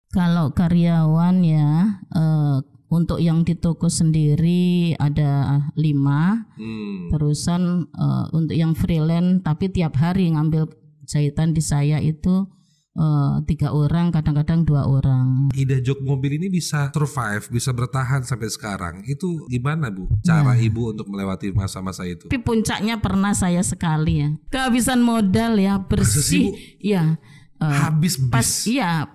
Kalau karyawan ya, untuk yang di toko sendiri ada 5. Terusan untuk yang freelance tapi tiap hari ngambil jahitan di saya itu 3 orang, kadang-kadang 2 orang. Ida Jok Mobil ini bisa survive, bisa bertahan sampai sekarang. Itu gimana Bu? Cara Ibu untuk melewati masa-masa itu? Tapi puncaknya pernah saya sekali ya. Kehabisan modal ya, bersih. Ya. Habis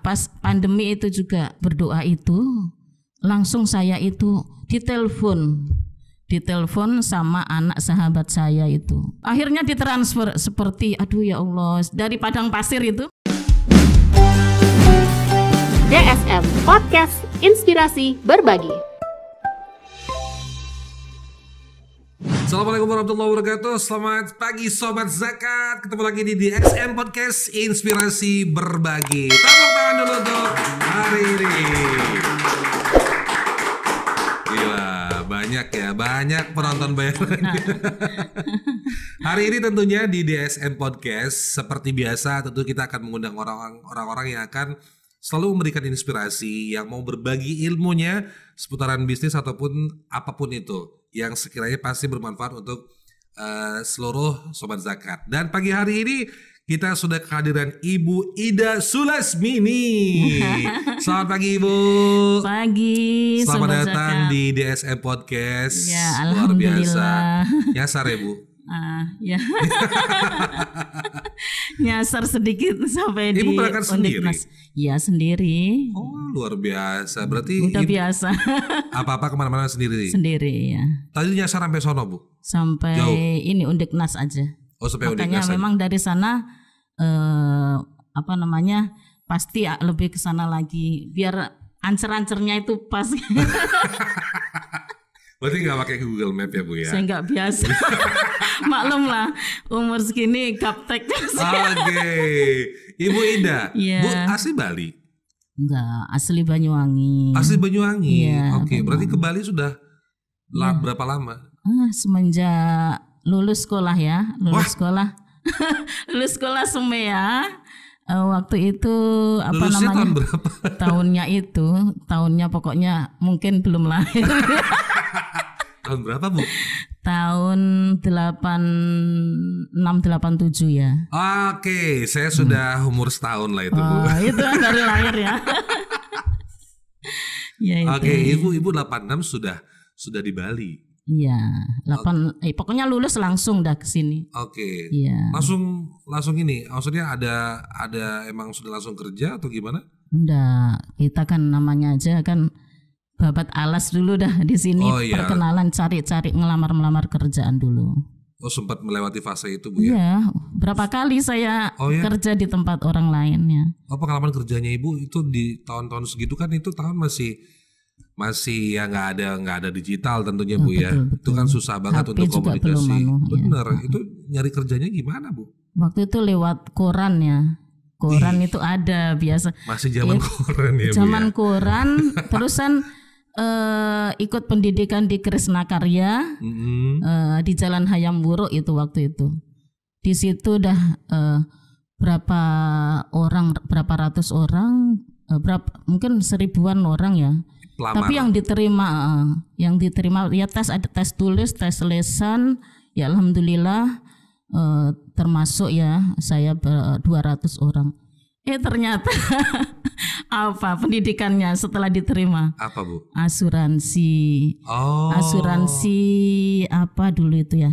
pas pandemi itu juga berdoa itu langsung saya itu ditelepon sama anak sahabat saya itu. Akhirnya ditransfer seperti aduh ya Allah dari padang pasir itu. DSM Podcast Inspirasi Berbagi. Assalamualaikum warahmatullahi wabarakatuh. Selamat pagi Sobat Zakat. Ketemu lagi di DSM Podcast Inspirasi Berbagi. Tepuk tangan dulu untuk hari ini. Gila, banyak penonton bayaran. Hari ini tentunya di DSM Podcast seperti biasa tentu kita akan mengundang orang-orang yang akan selalu memberikan inspirasi, yang mau berbagi ilmunya seputaran bisnis ataupun apapun itu yang sekiranya pasti bermanfaat untuk seluruh Sobat Zakat. Dan pagi hari ini kita sudah kehadiran Ibu Ida Sulasmini. Selamat pagi Ibu. Pagi. Selamat Sobat datang Zakat. di DSM Podcast. Ya, Luar biasa. alhamdulillah. Nyasar ya Bu. Ya. Nyasar sedikit sampai Ibu di berangkat sendiri? Ya sendiri. Oh luar biasa. Berarti Udah biasa. apa-apa kemana-mana sendiri. Sendiri ya. Tadi nyasar sampai sono Bu. Sampai Jauh. ini Undeknas aja. Oh sampai Makanya Undeknas aja. memang dari sana pasti lebih ke sana lagi biar ancer-ancernya itu pas. Berarti nggak pakai Google Map ya Bu ya? Saya nggak biasa. Maklum lah umur segini gaptek. Oke. Ibu Ida, Iya. Bu asli Bali? Enggak, asli Banyuwangi. Asli Banyuwangi. Iya, Oke, berarti ke Banyuwangi. Bali sudah berapa lama? Semenjak lulus sekolah ya, Wah. lulus sekolah SEMEA. Waktu itu Lulusnya tahun berapa? tahunnya pokoknya mungkin belum lahir. Tahun berapa Bu? Tahun 86-87 ya. Oke, saya sudah umur setahun lah itu Bu. Itu kan dari lahir ya. Ya itu. Oke, ibu 86 sudah di Bali. Iya, pokoknya lulus langsung dah ke sini. Oke. Iya. Langsung ini, maksudnya ada emang sudah langsung kerja atau gimana? Enggak, kita kan namanya aja kan babat alas dulu dah di sini. Oh, iya. Perkenalan, cari melamar kerjaan dulu. Oh, sempat melewati fase itu Bu ya? Iya, berapa kali saya Oh, iya? kerja di tempat orang lain ya. Oh, pengalaman kerjanya Ibu itu di tahun-tahun segitu kan itu tahun masih ya nggak ada digital tentunya Bu ya. Betul. Itu kan susah banget HP untuk juga komunikasi. belum ya. Bener, itu nyari kerjanya gimana Bu? Waktu itu lewat koran ya. Koran itu ada biasa. Masih zaman koran ya Bu Zaman ya? koran, terusan ikut pendidikan di Krisna Karya di Jalan Hayam Wuruk itu waktu itu. Di situ udah berapa ratus orang, mungkin 1000-an orang ya. Pelamar. Tapi yang diterima ya ada tes tulis, tes lesan, ya alhamdulillah termasuk ya saya 200 orang. Ternyata apa pendidikannya setelah diterima? Apa Bu? Asuransi. Oh. Asuransi apa dulu itu ya?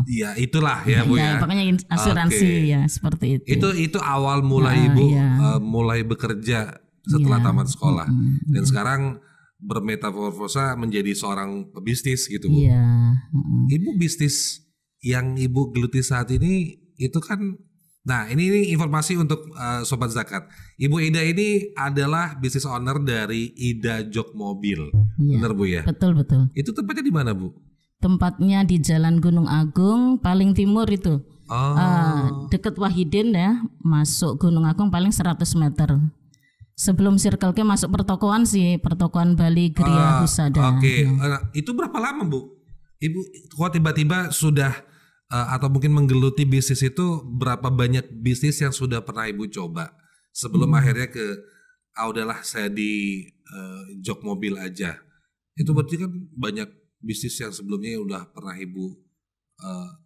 Iya, itulah ya Bu ya. Pokoknya asuransi Oke. ya seperti itu. Itu awal mulai Ibu iya. mulai bekerja setelah Iya. tamat sekolah. Dan sekarang bermetamorfosa menjadi seorang pebisnis gitu Bu. Iya. Ibu bisnis yang Ibu geluti saat ini itu kan, nah ini informasi untuk Sobat Zakat. Ibu Ida ini adalah business owner dari Ida Jok Mobil. Iya. Benar Bu ya? Betul. Itu tempatnya di mana Bu? Tempatnya di Jalan Gunung Agung paling timur itu. Oh. Deket Wahidin ya, masuk Gunung Agung paling 100 meter. Sebelum Circle K masuk pertokoan Bali Gria Husada. Oke. Itu berapa lama Bu? Ibu kok tiba-tiba sudah atau mungkin menggeluti bisnis itu, berapa banyak bisnis yang sudah pernah Ibu coba sebelum akhirnya ke udahlah saya di jok mobil aja. Itu berarti kan banyak bisnis yang sebelumnya udah pernah Ibu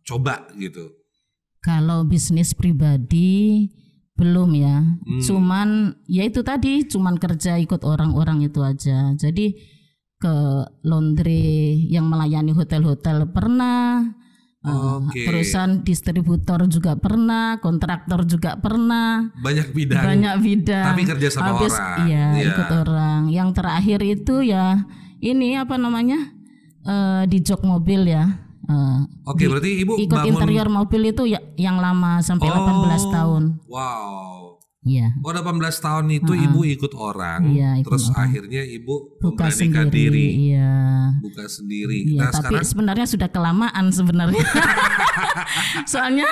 coba gitu. Kalau bisnis pribadi belum ya. Cuman ya itu tadi cuman kerja ikut orang-orang itu aja. Jadi ke laundry yang melayani hotel-hotel pernah. Perusahaan distributor juga pernah, kontraktor juga pernah. Banyak bidang. Tapi kerja sama orang. Iya, ikut orang. Yang terakhir itu ya ini apa namanya? Di jok mobil ya. Berarti Ibu ikut interior mobil itu ya, yang lama sampai 18 tahun. Wow. Iya. 18 tahun itu Ibu ikut orang, terus akhirnya Ibu buka memberanikan diri. Iya. Buka sendiri. Iya, Nah, tapi sekarang sebenarnya sudah kelamaan sebenarnya. Soalnya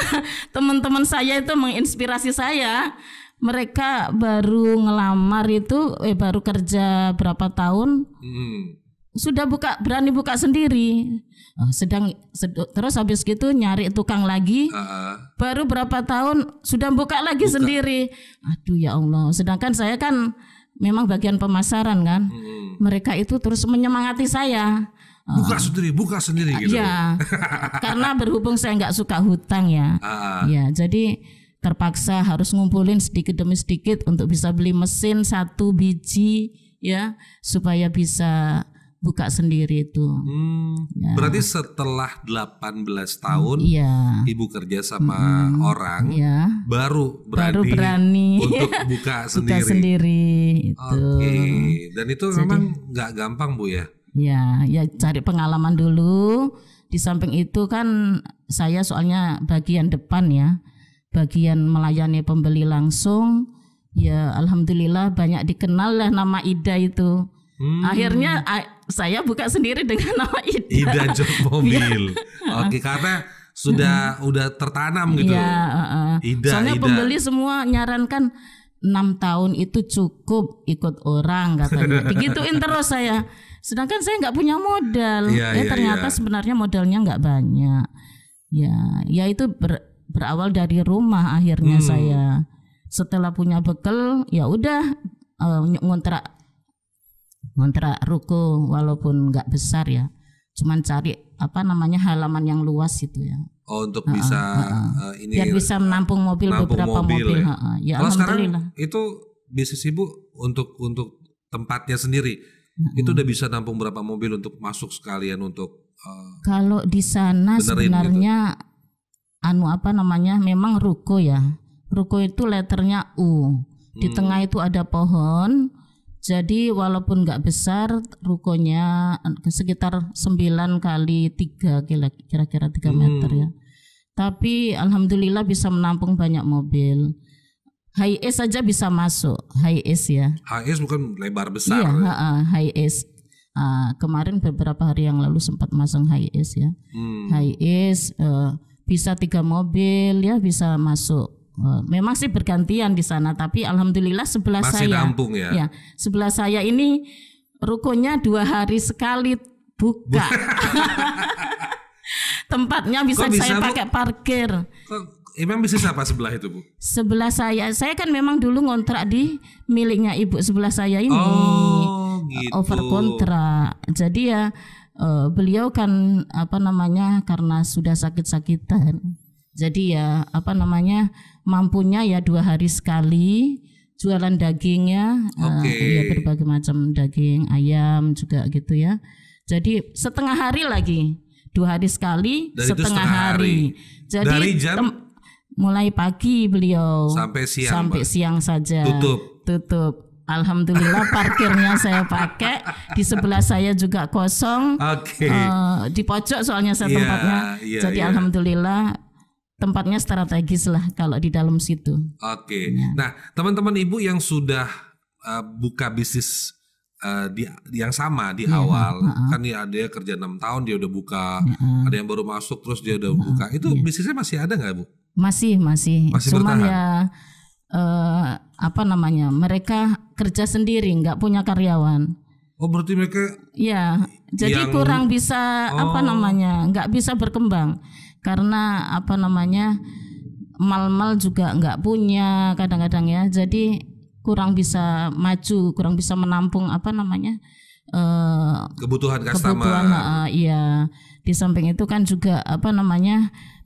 teman-teman saya itu menginspirasi saya. Mereka baru ngelamar itu baru kerja berapa tahun. Sudah berani buka sendiri. Terus habis gitu nyari tukang lagi. Baru berapa tahun sudah buka lagi sendiri. Aduh ya Allah. Sedangkan saya kan memang bagian pemasaran kan. Mereka itu terus menyemangati saya. Buka sendiri gitu. Iya. Karena berhubung saya nggak suka hutang ya. Ya, jadi terpaksa harus ngumpulin sedikit demi sedikit untuk bisa beli mesin 1 biji ya, supaya bisa buka sendiri itu. Ya. Berarti setelah 18 tahun Ibu kerja sama orang, baru berani untuk buka sendiri. Buka sendiri itu. Dan itu memang nggak gampang Bu ya? Ya cari pengalaman dulu. Di samping itu kan saya soalnya bagian depan ya, bagian melayani pembeli langsung. Ya alhamdulillah banyak dikenal lah nama Ida itu. Akhirnya saya buka sendiri dengan nama Ida. Ida jok mobil. Karena udah tertanam gitu. Soalnya pembeli semua nyarankan 6 tahun itu cukup ikut orang katanya. Digituin terus saya. Sedangkan saya nggak punya modal. Ternyata sebenarnya modalnya nggak banyak. Ya itu berawal dari rumah akhirnya saya. Setelah punya bekal ya udah ngontrak ruko walaupun nggak besar ya, cuman cari halaman yang luas itu ya. Untuk bisa ini biar bisa menampung beberapa mobil. Ya kalau alhamdulillah. sekarang itu bisnis Ibu untuk tempatnya sendiri itu udah bisa nampung berapa mobil untuk masuk sekalian untuk kalau di sana sebenarnya gitu. Memang ruko ya. Ruko itu letternya U. Di tengah itu ada pohon. Jadi walaupun nggak besar, rukonya sekitar 9 kali 3 kira-kira 3 meter ya. Tapi alhamdulillah bisa menampung banyak mobil. Hi-Ace saja bisa masuk, Hi-Ace ya. Hi-Ace bukan lebar besar. Iya, Hi-Ace. Kemarin beberapa hari yang lalu sempat masang Hi-Ace ya. Hi-Ace bisa 3 mobil ya, bisa masuk. Memang sih bergantian di sana, tapi alhamdulillah sebelah masih saya nampung ya. Ya, sebelah saya ini rukonya 2 hari sekali buka. Tempatnya bisa saya pakai parkir. Emang bisnis apa sebelah itu Bu? Saya kan memang dulu ngontrak di miliknya ibu sebelah saya ini. Gitu. Over kontrak. Jadi ya beliau kan karena sudah sakit-sakitan. Jadi ya mampunya ya 2 hari sekali jualan dagingnya, ya berbagai macam daging, ayam juga gitu ya. Jadi setengah hari lagi, 2 hari sekali, setengah hari. Jadi dari jam mulai pagi beliau sampai siang saja. Tutup. Alhamdulillah parkirnya saya pakai, di sebelah saya juga kosong. Di pojok soalnya saya tempatnya. Jadi alhamdulillah tempatnya strategis lah kalau di dalam situ. Nah teman-teman Ibu yang sudah buka bisnis yang sama di awal, kan ya ada yang kerja 6 tahun dia udah buka, ada yang baru masuk terus dia udah buka. Itu bisnisnya masih ada nggak Bu? Masih cuman bertahan. Ya mereka kerja sendiri, nggak punya karyawan. Berarti mereka jadi kurang bisa nggak bisa berkembang. Karena mal juga nggak punya kadang-kadang ya. Jadi kurang bisa maju, kurang bisa menampung kebutuhan customer. Iya. Di samping itu kan juga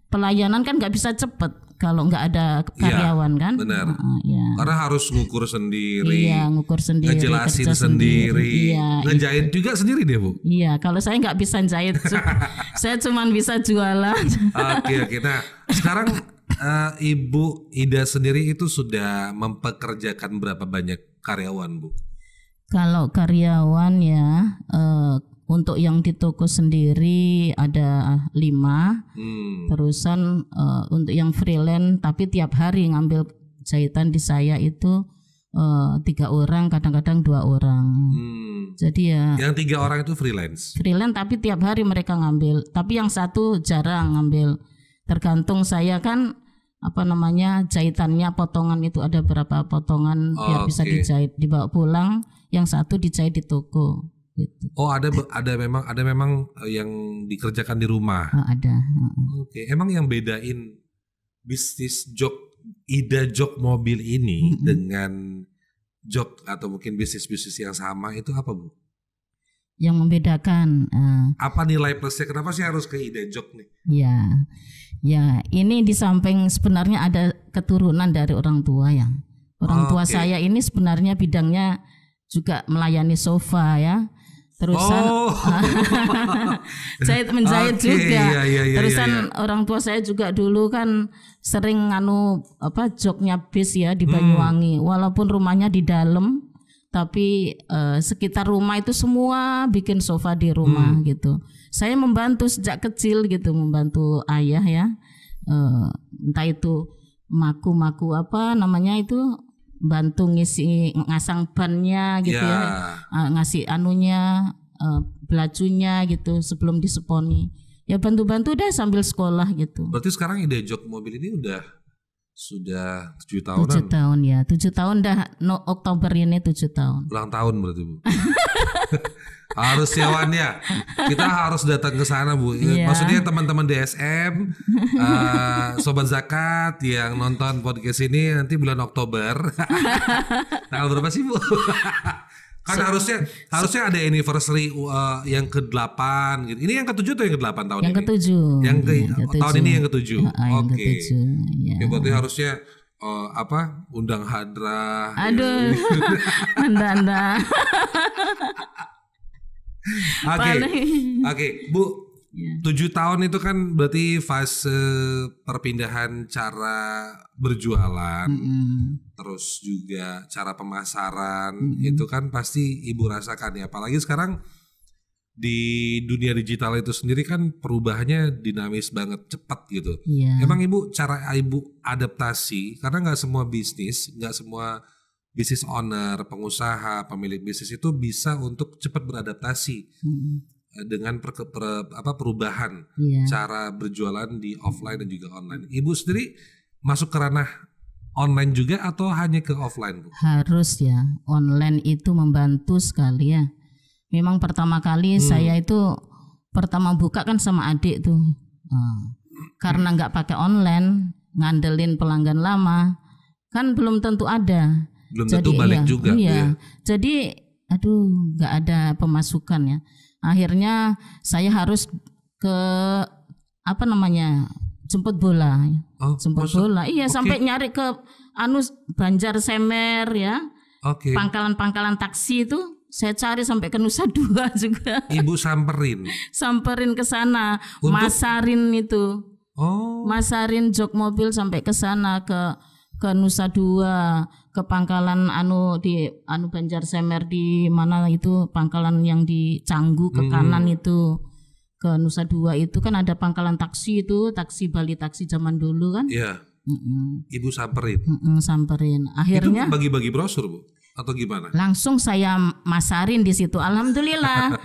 pelayanan kan nggak bisa cepet kalau nggak ada karyawan kan. Benar. Ya. Karena harus ngukur sendiri. Iya, ngukur sendiri, ngejelasin kerja sendiri. Iya, ngejahit juga sendiri deh, Bu. Iya, kalau saya nggak bisa jahit, saya cuma bisa jualan. Oke. Nah, sekarang Ibu Ida sendiri itu sudah mempekerjakan berapa banyak karyawan, Bu? Kalau karyawan ya, untuk yang di toko sendiri ada 5. Terusan untuk yang freelance tapi tiap hari ngambil jahitan di saya itu 3 orang, kadang-kadang 2 orang. Jadi ya. Yang 3 orang itu freelance. Freelance tapi tiap hari mereka ngambil. Tapi yang 1 jarang ngambil. Tergantung saya kan jahitannya potongan itu ada berapa potongan biar bisa dijahit dibawa pulang. Yang 1 dijahit di toko. Gitu. Oh ada memang yang dikerjakan di rumah. Ada. Oke. Emang yang bedain bisnis Ida jok mobil ini dengan jok atau mungkin bisnis yang sama itu apa, Bu? Yang membedakan apa nilai plusnya? Kenapa sih harus ke Ida jok nih? Ya ini di samping sebenarnya ada keturunan dari orang tua ya. Orang tua saya ini sebenarnya bidangnya juga melayani sofa ya. Terusan menjahit juga. Terusan orang tua saya juga dulu kan sering joknya bis ya di Banyuwangi. Walaupun rumahnya di dalam, tapi sekitar rumah itu semua bikin sofa di rumah gitu. Saya membantu sejak kecil gitu, membantu ayah ya. Entah itu maku itu, bantu ngisi ngasang bannya gitu ya, ngasih belajunya gitu sebelum diseponi. Ya bantu-bantu deh sambil sekolah gitu. Berarti sekarang Ida jok mobil ini sudah 7 tahunan. 7 tahun ya, 7 tahun dah. Oktober ini 7 tahun. Ulang tahun berarti, Bu. Harus ya. Kita harus datang ke sana, Bu. Maksudnya teman-teman DSM, Sobat Zakat yang nonton podcast ini nanti bulan Oktober. Tanggal berapa sih, Bu? Kan harusnya ada anniversary yang ke-8 gitu. Ini yang ke-7 atau yang ke-8 tahun ini? Yang ke-7. Tahun ini yang ke-7. Oke. Ya. Berarti harusnya undang hadrah. Aduh. Anda. Oke, Bu. 7 tahun itu kan berarti fase perpindahan cara berjualan, terus juga cara pemasaran, itu kan pasti Ibu rasakan ya. Apalagi sekarang di dunia digital itu sendiri kan perubahannya dinamis banget, cepat gitu. Emang cara Ibu adaptasi, karena nggak semua bisnis owner, pengusaha, pemilik bisnis itu bisa untuk cepat beradaptasi dengan perubahan cara berjualan di offline dan juga online. Ibu sendiri masuk ke ranah online juga atau hanya ke offline, Bu? Harus ya, online itu membantu sekali ya. Memang pertama kali saya itu pertama buka kan sama adik tuh. Karena nggak pakai online, ngandelin pelanggan lama, kan belum tentu ada. Belum tentu balik juga. Iya. Jadi nggak ada pemasukan ya. Akhirnya saya harus ke jemput bola. Jemput bola. Iya, sampai nyari ke Banjar Semer ya. Pangkalan-pangkalan taksi itu saya cari sampai ke Nusa Dua juga. Ibu samperin ke sana, masarin itu. Masarin jok mobil sampai ke sana ke Nusa Dua, ke pangkalan di Banjar Semer di mana itu pangkalan yang di Canggu ke kanan itu, ke Nusa Dua itu kan ada pangkalan taksi itu, taksi Bali taksi zaman dulu kan. Iya. Ibu samperin. Samperin. Akhirnya itu bagi-bagi brosur, Bu, atau gimana? Langsung saya masarin di situ. Alhamdulillah.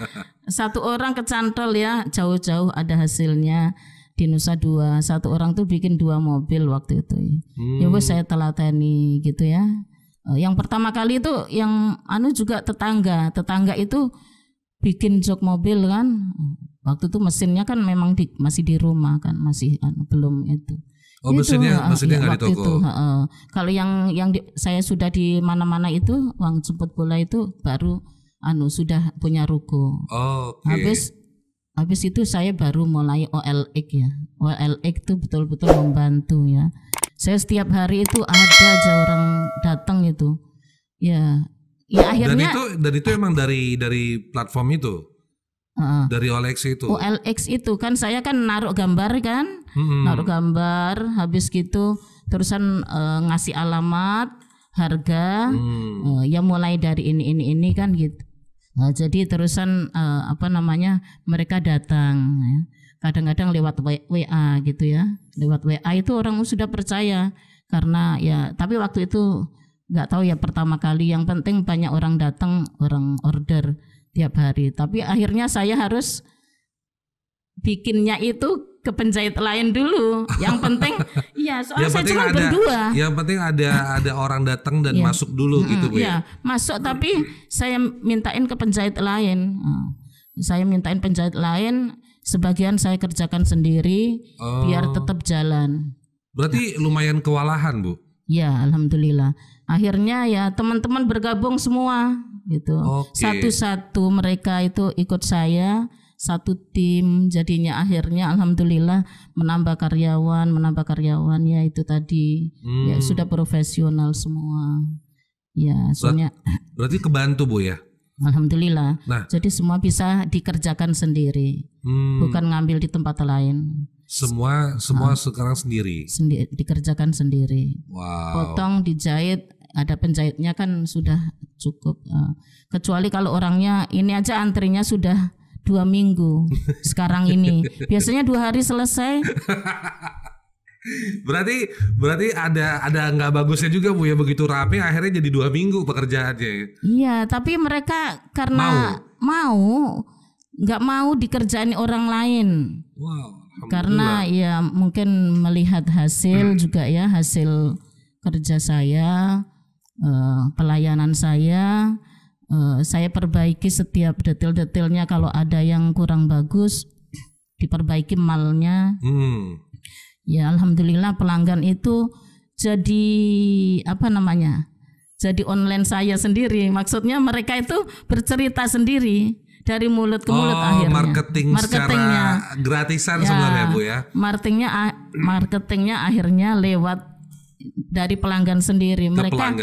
1 orang kecantol ya, jauh-jauh ada hasilnya. Di Nusa Dua 1 orang tuh bikin 2 mobil waktu itu. Ya wes saya telateni gitu ya. Yang pertama kali itu yang juga tetangga itu bikin jok mobil kan. Waktu itu mesinnya kan memang masih di rumah kan, masih belum itu. Oh, mesinnya nggak di toko. Itu, kalau yang saya sudah di mana-mana itu uang jemput bola itu baru sudah punya ruko. Habis itu saya baru mulai OLX ya. OLX itu betul-betul membantu ya. Saya setiap hari itu ada aja orang datang itu. Ya akhirnya. Dan itu emang dari platform itu. Dari OLX itu. OLX itu kan saya kan naruh gambar kan. Naruh gambar, habis gitu terusan ngasih alamat, harga, ya mulai dari ini kan gitu. Jadi terusan mereka datang ya. Kadang-kadang lewat WA gitu ya. Lewat WA itu orang sudah percaya karena ya, tapi waktu itu nggak tahu ya pertama kali, yang penting banyak orang datang, orang order tiap hari. Tapi akhirnya saya harus bikinnya itu ke penjahit lain dulu. Yang penting ya soalnya saya cuma berdua. Yang penting ada orang datang dan masuk dulu gitu Bu ya. Masuk tapi saya mintain ke penjahit lain. Saya mintain penjahit lain, sebagian saya kerjakan sendiri biar tetap jalan. Berarti lumayan kewalahan Bu. Ya, alhamdulillah. Akhirnya ya teman-teman bergabung semua gitu. Satu-satu mereka itu ikut saya, satu tim, jadinya akhirnya alhamdulillah menambah karyawan ya itu tadi. Ya sudah profesional semua. Ya, soalnya berarti kebantu Bu ya. Alhamdulillah. Nah, jadi semua bisa dikerjakan sendiri. Bukan ngambil di tempat lain. Semua sekarang sendiri. Dikerjakan sendiri. Wow. Potong, dijahit, ada penjahitnya kan sudah cukup. Kecuali kalau orangnya ini aja antrinya sudah 2 minggu. Sekarang ini biasanya 2 hari selesai. Berarti ada nggak bagusnya juga Bu ya, begitu rame akhirnya jadi 2 minggu pekerjaannya. Iya, tapi mereka karena nggak mau dikerjain orang lain. Wow. Karena ya mungkin melihat hasil juga ya, hasil kerja saya, pelayanan saya perbaiki setiap detail-detailnya. Kalau ada yang kurang bagus diperbaiki malnya. Ya alhamdulillah pelanggan itu jadi jadi online saya sendiri. Maksudnya mereka itu bercerita sendiri dari mulut ke mulut akhirnya. Marketingnya secara gratisan ya, sebenarnya Bu ya. Marketingnya akhirnya lewat dari pelanggan sendiri. Mereka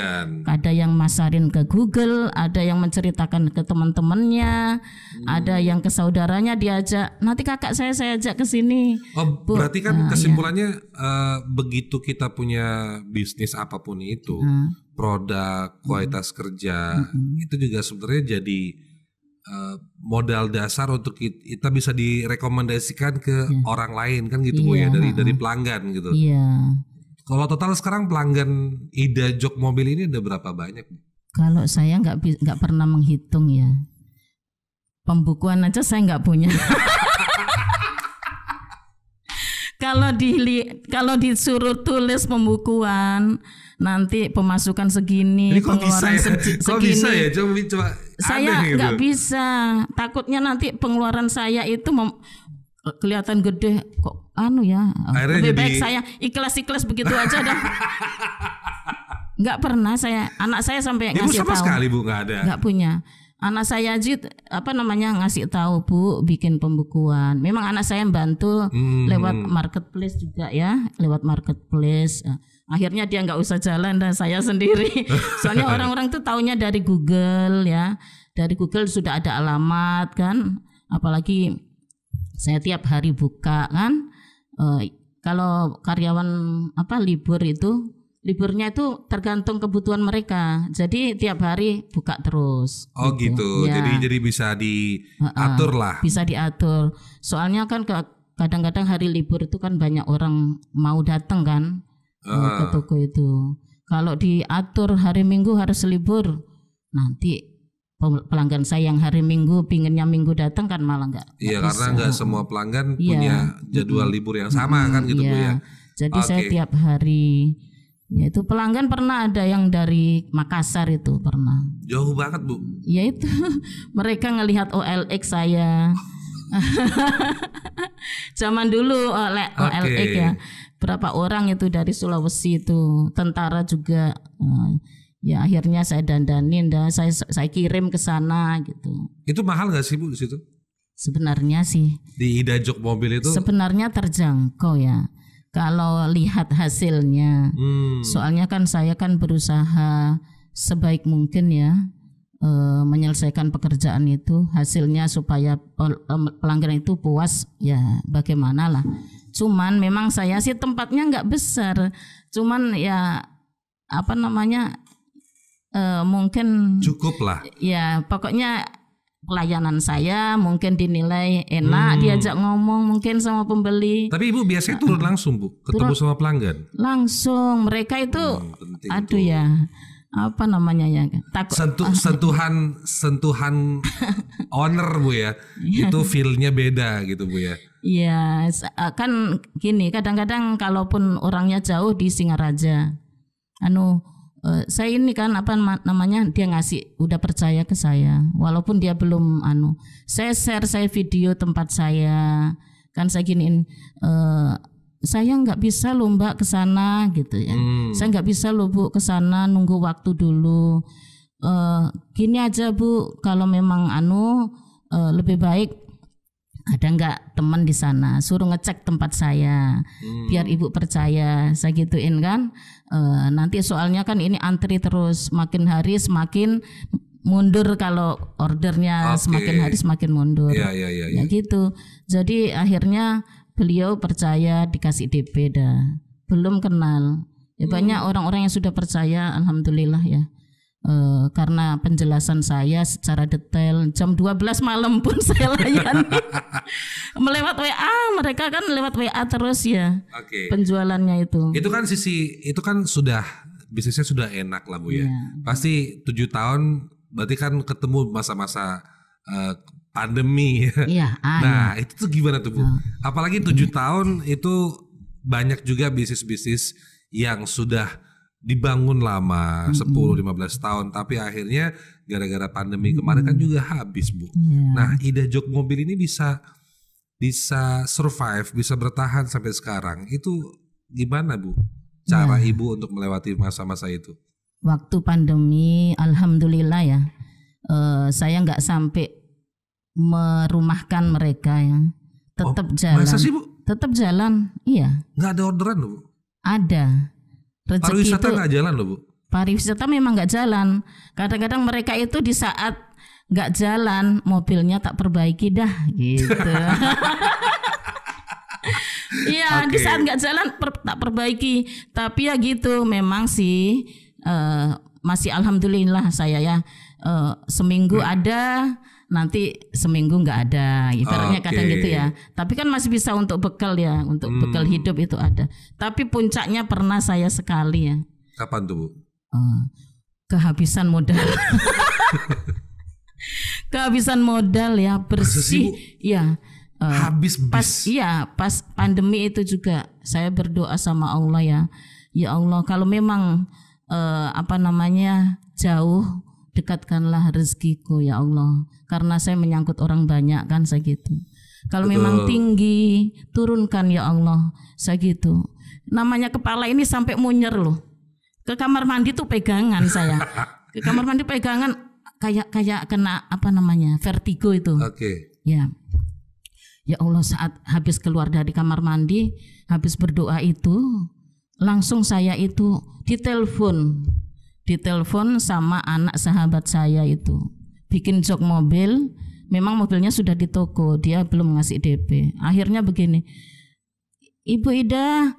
ada yang masarin ke Google, ada yang menceritakan ke teman-temannya, ada yang ke saudaranya diajak. Nanti kakak saya ajak ke sini. Berarti kan kesimpulannya begitu kita punya bisnis apapun itu, produk, kualitas kerja, itu juga sebenarnya jadi modal dasar untuk kita bisa direkomendasikan ke orang lain kan gitu Bu ya, dari pelanggan gitu. Iya. Kalau total sekarang pelanggan Ida Jok Mobil ini ada berapa banyak? Kalau saya nggak pernah menghitung ya. Pembukuan aja saya nggak punya. Kalau disuruh tulis pembukuan, nanti pemasukan segini, pengeluaran segini. Kok bisa ya? Coba saya nggak bisa. Takutnya nanti pengeluaran saya itu kelihatan gede kok lebih baik saya ikhlas begitu aja dah. Nggak pernah anak saya sampai ngasih tahu. Sama sekali Bu nggak ada. Nggak punya. Anak saya aja ngasih tahu Bu bikin pembukuan. Memang anak saya bantu lewat marketplace juga ya, lewat marketplace. Akhirnya dia nggak usah jalan dan saya sendiri. Soalnya orang-orang tuh taunya dari Google ya. Dari Google sudah ada alamat kan. Apalagi saya tiap hari buka kan. Kalau karyawan liburnya itu tergantung kebutuhan mereka. Jadi tiap hari buka terus. Oh gitu. Ya. Jadi bisa diatur lah. Bisa diatur. Soalnya kan kadang-kadang hari libur itu kan banyak orang mau datang kan ke toko itu. Kalau diatur hari Minggu harus libur, nanti pelanggan saya yang hari Minggu pinginnya Minggu datang kan malah nggak. Iya, karena nggak semua pelanggan punya jadwal libur yang sama kan gitu Bu ya. Jadi saya tiap hari. Ya itu pelanggan pernah ada yang dari Makassar itu pernah. Jauh banget Bu. Ya itu mereka ngelihat OLX saya. Zaman dulu OLX ya. berapa orang itu dari Sulawesi itu, tentara juga. Ya akhirnya saya dandanin, saya kirim ke sana gitu. Itu mahal nggak sih Bu di situ? Sebenarnya sih Di Ida Jok Mobil itu sebenarnya terjangkau ya. Kalau lihat hasilnya, soalnya kan saya kan berusaha sebaik mungkin ya menyelesaikan pekerjaan itu, hasilnya supaya pelanggan itu puas ya bagaimana lah. Cuman memang saya sih tempatnya nggak besar, cuman ya apa namanya mungkin cukup lah. Ya pokoknya pelayanan saya mungkin dinilai enak, diajak ngomong mungkin sama pembeli. Tapi Ibu biasanya turun langsung Bu, ketemu sama pelanggan? Langsung, mereka itu aduh ya apa namanya ya sentuhan owner Bu ya, itu feel-nya beda gitu Bu ya. Iya kan gini, kadang-kadang kalaupun orangnya jauh di Singaraja, saya ini kan apa namanya, dia ngasih udah percaya ke saya walaupun dia belum saya share video tempat saya kan, saya giniin saya nggak bisa loh Mbak ke sana gitu ya. Saya nggak bisa loh Bu ke sana, nunggu waktu dulu. Gini aja Bu, kalau memang lebih baik ada nggak teman di sana, suruh ngecek tempat saya biar Ibu percaya, saya gituin kan. Nanti soalnya kan ini antri terus, makin hari semakin mundur kalau ordernya, semakin hari semakin mundur. Ya gitu. Jadi akhirnya beliau percaya, dikasih DP dah. Belum kenal. Ya banyak orang-orang yang sudah percaya, alhamdulillah ya. Karena penjelasan saya secara detail, jam 12 malam pun saya layani. Melewat WA, mereka kan lewat WA terus ya. Penjualannya itu. Itu kan sudah bisnisnya sudah enak lah Bu ya. Pasti 7 tahun berarti kan ketemu masa-masa pandemi. Nah, itu tuh gimana tuh Bu? Apalagi 7 tahun itu banyak juga bisnis-bisnis yang sudah dibangun lama 10-15 tahun, tapi akhirnya gara-gara pandemi kemarin kan juga habis Bu. Nah, Ida Jok Mobil ini bisa survive, bisa bertahan sampai sekarang. Itu gimana Bu? Cara Ibu untuk melewati masa-masa itu? Waktu pandemi, alhamdulillah ya, saya nggak sampai merumahkan mereka ya. Tetap jalan. Masa sih Bu? Tetap jalan, iya. Nggak ada orderan loh Bu? Ada. Rezeki pariwisata nggak jalan loh Bu? Pariwisata memang nggak jalan. Kadang-kadang mereka itu di saat nggak jalan, mobilnya tak perbaiki dah gitu. Iya, di saat nggak jalan tak perbaiki. Tapi ya gitu, memang sih masih alhamdulillah saya ya, seminggu ada, nanti seminggu nggak ada, ibaratnya kadang gitu ya. Tapi kan masih bisa untuk bekal ya, untuk bekal hidup itu ada. Tapi puncaknya pernah saya sekali ya. Kapan tuh Bu? Kehabisan modal. Kehabisan modal ya, bersih ya. Habis pas pandemi itu juga saya berdoa sama Allah ya. Ya Allah, kalau memang jauh, dekatkanlah rezekiku ya Allah, karena saya menyangkut orang banyak kan, saya gitu. Kalau memang tinggi, turunkan ya Allah, saya gitu. Namanya kepala ini sampai munyer loh. Ke kamar mandi tuh pegangan saya. Ke kamar mandi pegangan kayak kena vertigo itu. Ya. Ya Allah, saat habis keluar dari kamar mandi, habis berdoa itu, langsung saya itu ditelepon sama anak sahabat saya itu, bikin jok mobil. Memang mobilnya sudah di toko, dia belum ngasih DP. Akhirnya begini, Ibu Ida,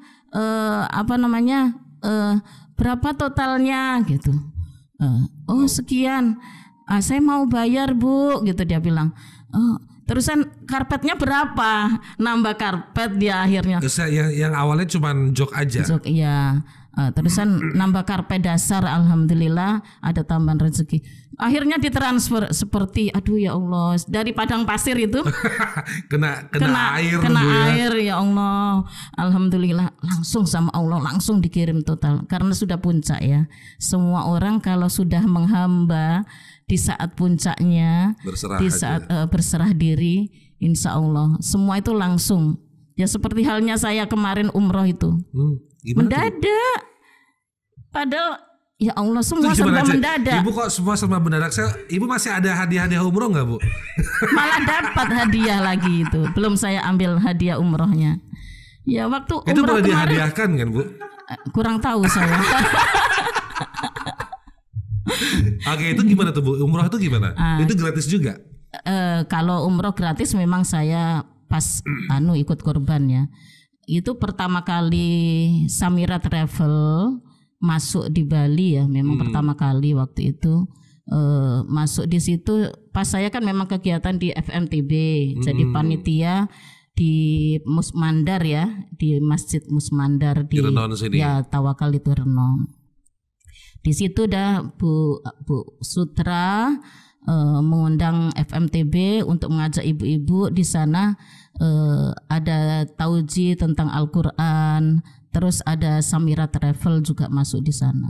berapa totalnya gitu? Oh sekian. Saya mau bayar Bu, gitu dia bilang. Terusan karpetnya berapa? Nambah karpet dia akhirnya. Yang awalnya cuma jok aja. Jok iya. Terusan nambah karpet dasar, alhamdulillah ada tambahan rezeki. Akhirnya ditransfer seperti aduh ya Allah, dari padang pasir itu kena air. Kena air ya Allah. Alhamdulillah langsung sama Allah langsung dikirim total, karena sudah puncak ya. Semua orang kalau sudah menghamba di saat puncaknya, berserah diri, insya Allah semua itu langsung Ya seperti halnya saya kemarin umroh itu. Mendadak. Padahal ya Allah semua serba mendadak. Ibu kok semua serba mendadak? Ibu masih ada hadiah-hadiah umroh nggak, Bu? Malah dapat hadiah lagi itu. Belum saya ambil hadiah umrohnya. Ya waktu itu umroh boleh kemarin, dihadiahkan kan, Bu? Kurang tahu saya. Oke, itu gimana tuh, Bu? Umroh itu gimana? Itu gratis juga? Kalau umroh gratis memang saya pas ikut korban ya. Itu pertama kali Samira Travel masuk di Bali ya, memang pertama kali waktu itu masuk di situ. Pas saya kan memang kegiatan di FMTB, jadi panitia di Musmandar ya, di Masjid Musmandar di ya Tawakal itu Renon. Di situ dah Bu Sutra mengundang FMTB untuk mengajak ibu-ibu di sana. Ada tauji tentang Al-Quran, terus ada Samira Travel juga masuk di sana.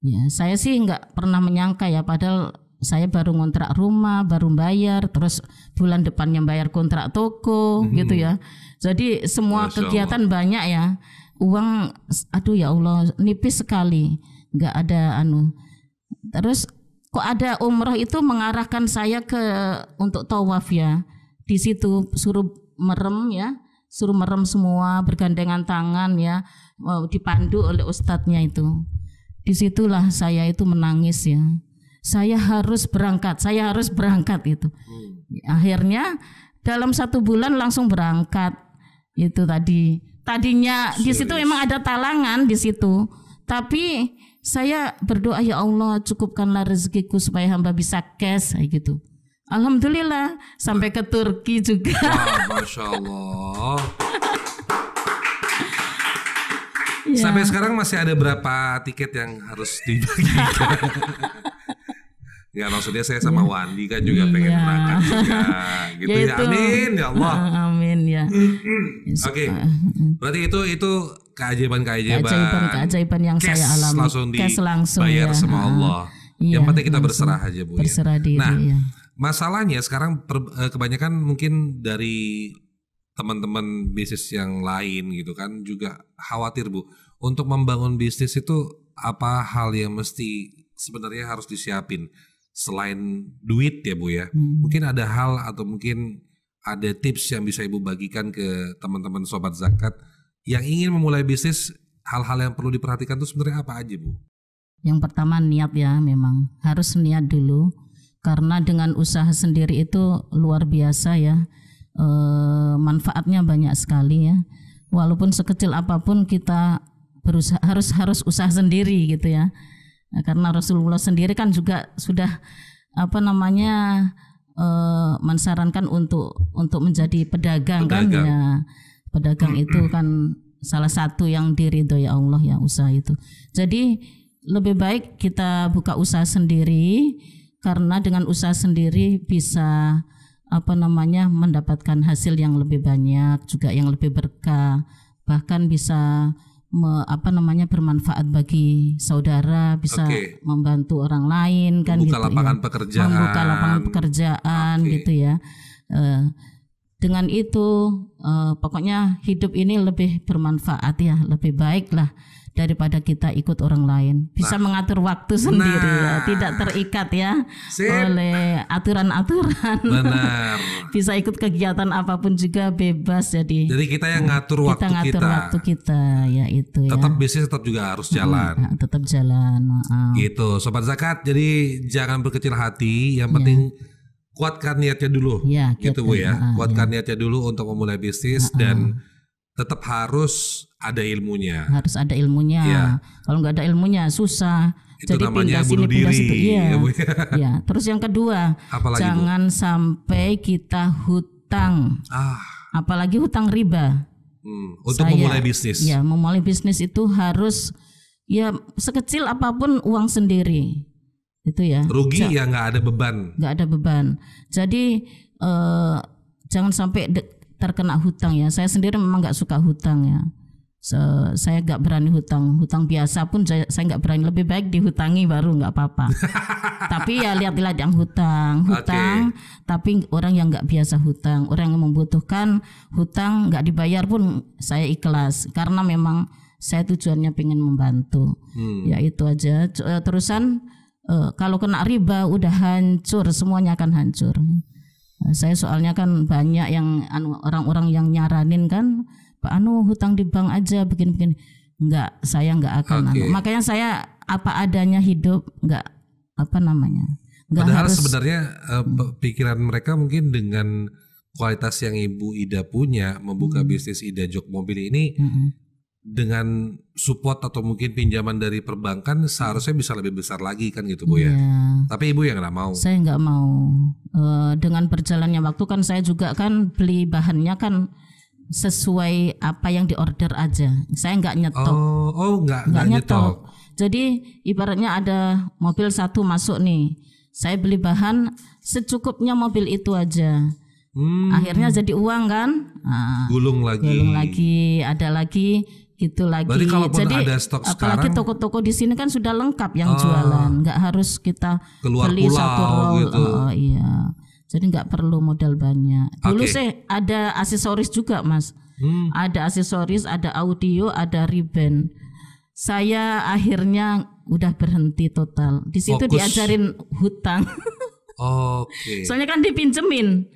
Ya, saya sih nggak pernah menyangka ya, padahal saya baru ngontrak rumah, baru bayar, terus bulan depannya bayar kontrak toko gitu ya. Jadi semua kegiatan banyak ya. Uang, aduh ya Allah, nipis sekali, nggak ada Terus kok ada umroh itu mengarahkan saya untuk tawaf ya. Di situ suruh merem ya, suruh merem semua bergandengan tangan ya, dipandu oleh ustadznya itu. Disitulah saya itu menangis ya. Saya harus berangkat itu. Akhirnya dalam 1 bulan langsung berangkat itu tadi. Tadinya di situ memang ada talangan di situ, tapi saya berdoa ya Allah cukupkanlah rezekiku supaya hamba bisa cash kayak gitu. Alhamdulillah sampai ke Turki juga. Wah, Masya Allah. Ya. Sampai sekarang masih ada berapa tiket yang harus dibagikan? Ya maksudnya saya sama Wandi kan juga pengen berangkat juga gitu ya. Amin ya Allah. Amin ya. Oke. Berarti itu keajaiban yang saya alami. Langsung dibayar sama Allah. Yang penting kita berserah aja, Bu. Berserah diri. Nah, ya. Masalahnya sekarang kebanyakan mungkin dari teman-teman bisnis yang lain gitu kan juga khawatir, Bu, untuk membangun bisnis itu apa hal yang mesti sebenarnya harus disiapin selain duit ya, Bu ya. Mungkin ada hal atau mungkin ada tips yang bisa Ibu bagikan ke teman-teman Sobat Zakat yang ingin memulai bisnis, hal-hal yang perlu diperhatikan itu sebenarnya apa aja, Bu? Yang pertama niat ya, memang harus niat dulu. Karena dengan usaha sendiri itu luar biasa ya, manfaatnya banyak sekali ya. Walaupun sekecil apapun kita berusaha, harus usaha sendiri gitu ya. Nah, karena Rasulullah sendiri kan juga sudah mensarankan untuk menjadi pedagang kan ya. Pedagang itu kan salah satu yang diridhoi Allah ya, usaha itu. Jadi lebih baik kita buka usaha sendiri. Karena dengan usaha sendiri bisa mendapatkan hasil yang lebih banyak, juga yang lebih berkah, bahkan bisa bermanfaat bagi saudara, bisa membantu orang lain kan, membuka lapangan pekerjaan gitu ya. Dengan itu pokoknya hidup ini lebih bermanfaat ya, lebih baik lah daripada kita ikut orang lain. Bisa mengatur waktu sendiri ya, tidak terikat ya oleh aturan-aturan. Benar. Bisa ikut kegiatan apapun juga bebas, jadi kita yang ngatur waktu kita. Kita waktu kita ya itu ya. Tetap bisnis tetap juga harus jalan. Tetap jalan. Gitu, Sobat Zakat. Jadi jangan berkecil hati, yang penting kuatkan niatnya dulu. Ya, gitu Bu ya. Kuatkan niatnya dulu untuk memulai bisnis dan tetap harus ada ilmunya. Harus ada ilmunya. Ya. Kalau nggak ada ilmunya susah. Itu jadi namanya pindah sini pindah situ. Iya. Ya. Terus yang kedua, apalagi, jangan sampai kita hutang. Apalagi hutang riba. Untuk memulai bisnis. Ya, memulai bisnis itu harus ya sekecil apapun uang sendiri. Itu ya. Rugi ya nggak ada beban. Nggak ada beban. Jadi jangan sampai terkena hutang ya. Saya sendiri memang nggak suka hutang ya. Saya nggak berani hutang biasa pun saya nggak berani, lebih baik dihutangi baru nggak apa-apa. Tapi ya lihat-lihat yang hutang, tapi orang yang nggak biasa hutang, orang yang membutuhkan hutang nggak dibayar pun saya ikhlas karena memang saya tujuannya pengen membantu. Ya itu aja. Terusan kalau kena riba udah hancur, semuanya akan hancur. Saya soalnya kan banyak yang orang-orang yang nyaranin kan, Pak hutang di bank aja begini-begini. Enggak, saya enggak akan. Makanya saya apa adanya hidup, enggak enggak padahal harus. Sebenarnya pikiran mereka mungkin dengan kualitas yang Ibu Ida punya membuka bisnis Ida Jok Mobil ini dengan support atau mungkin pinjaman dari perbankan seharusnya bisa lebih besar lagi kan gitu Bu ya. Tapi Ibu yang enggak mau. Saya enggak mau. Dengan berjalannya waktu kan saya juga kan beli bahannya kan sesuai apa yang diorder aja. Saya nggak nyetok. Nggak nyetok. Jadi ibaratnya ada mobil satu masuk nih, saya beli bahan secukupnya mobil itu aja. Akhirnya jadi uang kan? Gulung lagi, ada lagi, gitu lagi. Berarti kalaupun jadi ada stok apalagi sekarang, toko-toko di sini kan sudah lengkap yang jualan, nggak harus kita keluar beli pulau, satu roll. gitu. Iya. Jadi nggak perlu modal banyak. Dulu sih ada aksesoris juga Mas. Ada aksesoris, ada audio, ada ribbon. Saya akhirnya udah berhenti total. Di situ diajarin hutang. Soalnya kan dipinjemin.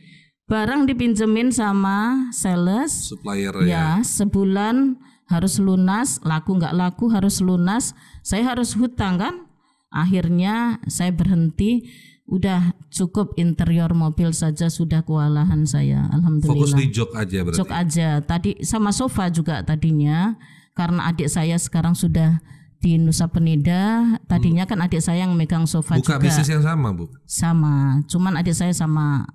Barang dipinjemin sama sales. Supplier ya. Sebulan harus lunas, laku nggak laku harus lunas. Saya harus hutang kan. Akhirnya saya berhenti. Udah cukup interior mobil saja sudah kewalahan saya, alhamdulillah. Fokus di jok aja berarti. Jok aja. Tadi sama sofa juga tadinya, karena adik saya sekarang sudah di Nusa Penida. Tadinya kan adik saya yang megang sofa juga. Buka bisnis yang sama Bu? Sama, cuman adik saya sama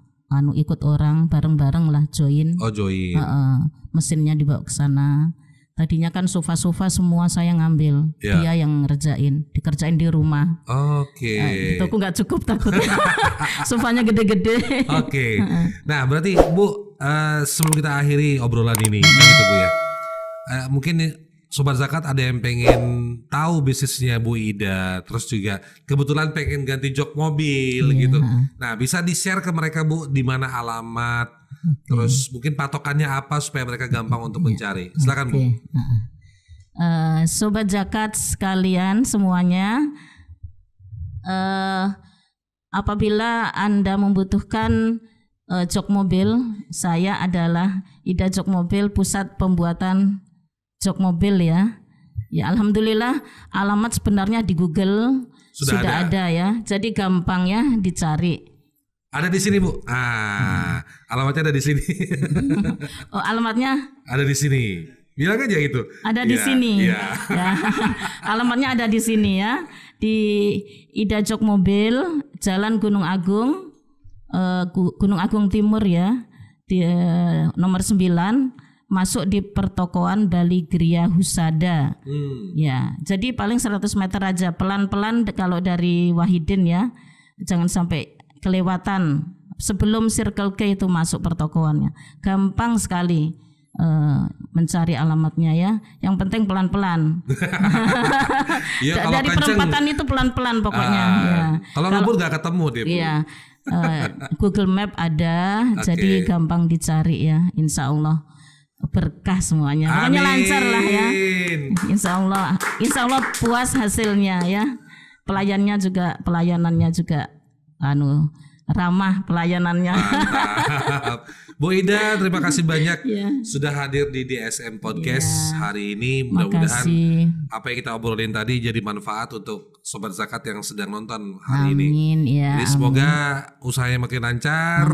ikut orang bareng-bareng lah join. Join. Mesinnya dibawa ke sana. Tadinya kan sofa-sofa semua saya ngambil, dia yang ngerjain, dikerjain di rumah. Itu aku nggak cukup takutnya, sofanya gede-gede. Nah berarti Bu, sebelum kita akhiri obrolan ini, gitu Bu ya, mungkin Sobat Zakat ada yang pengen tahu bisnisnya Bu Ida, terus juga kebetulan pengen ganti jok mobil gitu. Nah bisa di-share ke mereka Bu, di mana alamat? Terus mungkin patokannya apa supaya mereka gampang untuk mencari. Silakan Bu. Sobat Zakat sekalian semuanya, apabila Anda membutuhkan jok mobil, saya adalah Ida Jok Mobil, pusat pembuatan jok mobil ya. Ya alhamdulillah alamat sebenarnya di Google sudah ada ya. Jadi gampang ya dicari. Ada di sini Bu. Alamatnya ada di sini. Alamatnya? Ada di sini. Bilang aja gitu. Ada di sini. Ya. Alamatnya ada di sini ya. Di Ida Jok Mobil, Jalan Gunung Agung, Gunung Agung Timur ya. Di nomor 9, masuk di pertokoan Bali Gria Husada. Ya, jadi paling 100 meter aja. Pelan-pelan kalau dari Wahidin ya. Jangan sampai kelewatan, sebelum Circle K itu masuk pertokoannya. Gampang sekali mencari alamatnya ya. Yang penting pelan-pelan. Dari perempatan itu pelan-pelan pokoknya. Kalau ngebut nggak ketemu deh Bu. Iya. Google Map ada, jadi gampang dicari ya. Insya Allah berkah semuanya. Pokoknya lancar lah ya. Insya Allah puas hasilnya ya. Pelayanannya juga ramah pelayanannya. Mantap. Bu Ida, terima kasih banyak sudah hadir di DSM Podcast hari ini. Mudah-mudahan apa yang kita obrolin tadi jadi manfaat untuk Sobat Zakat yang sedang nonton hari ini. Jadi semoga usahanya makin lancar,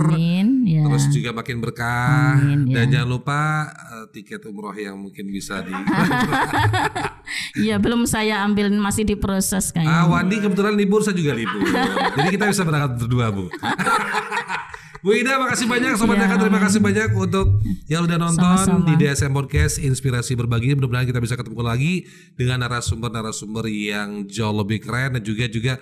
terus juga makin berkah, dan jangan lupa tiket umroh yang mungkin bisa di. Iya, belum saya ambil, masih diproses kayaknya. Wandi kebetulan libur, saya juga libur. Jadi kita bisa berangkat berdua Bu. Bu Ida, makasih banyak. Sobat Zakat, terima kasih banyak untuk yang udah nonton di DSM Podcast Inspirasi Berbagi. Mudah-mudahan kita bisa ketemu lagi dengan narasumber-narasumber yang jauh lebih keren dan juga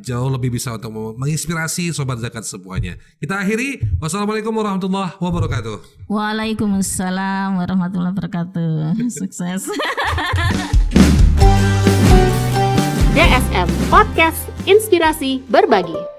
jauh lebih bisa untuk menginspirasi Sobat Zakat semuanya. Kita akhiri. Wassalamualaikum warahmatullahi wabarakatuh. Waalaikumsalam warahmatullahi wabarakatuh. Sukses. DSM Podcast Inspirasi Berbagi.